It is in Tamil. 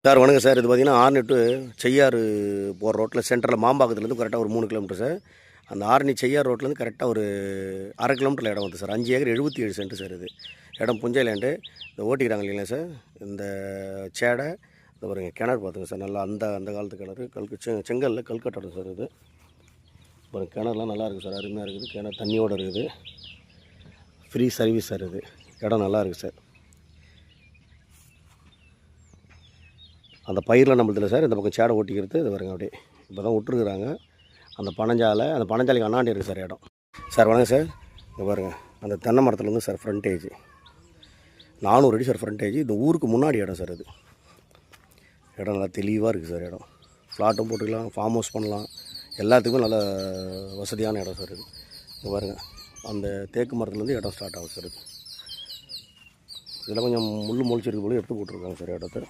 சார் வணக்கம் சார். இது பார்த்தீங்கன்னா ஆர்னி டு செய்யாறு போகிற ரோட்டில் சென்டரில் மாம்பாக்கத்துலேருந்து கரெக்டாக ஒரு 3 கிலோமீட்டர் சார். அந்த ஆர்னி செய்யாறு ரோட்லேருந்து கரெக்டாக ஒரு 1/2 கிலோமீட்டரில் இடம் வந்து சார். 5 acre 77 send sir. இது இடம் புஞ்சை லேண்டு. இந்த ஓட்டிக்கிறாங்க இல்லைங்களா சார். இந்த சேடை இந்த பாருங்க கிணறு பார்த்துங்க சார். நல்லா அந்த காலத்து கிணறு செங்கல்ல கல்கட்டடம் சார். இது பாருங்க கிணறுலாம் நல்லா இருக்குது சார். அருமையாக இருக்குது. கிணறு தண்ணியோடு இருக்குது. Free service sir. இது இடம் நல்லா இருக்குது சார். அந்த பயிரில் நம்மளதில்லை சார். இந்த பக்கம் சேடை ஓட்டிக்கிறது இது வருங்க. அப்படியே இப்போ தான் விட்டுருக்குறாங்க. அந்த பனஞ்சாலைக்கு அண்ணாண்டி இருக்குது சார் இடம். சார் வணக்கம் சார். இங்கே பாருங்கள் அந்த தென்னை மரத்துலேருந்து சார் ஃப்ரண்டேஜ் 400 அடி சார் ஃப்ரண்டேஜ். இந்த ஊருக்கு முன்னாடி இடம் சார். இது இடம் நல்லா தெளிவாக இருக்குது சார். இடம் ஃப்ளாட்டும் போட்டுக்கலாம், ஃபார்ம் ஹவுஸ் பண்ணலாம், எல்லாத்துக்குமே நல்ல வசதியான இடம் சார். இது இங்கே பாருங்கள் அந்த தேக்கு மரத்துலேருந்து இடம் ஸ்டார்ட் ஆகும் சார். இது இதில் கொஞ்சம் முள் முளைச்சிருக்கு போல எடுத்து போட்டிருக்காங்க சார் இடத்த.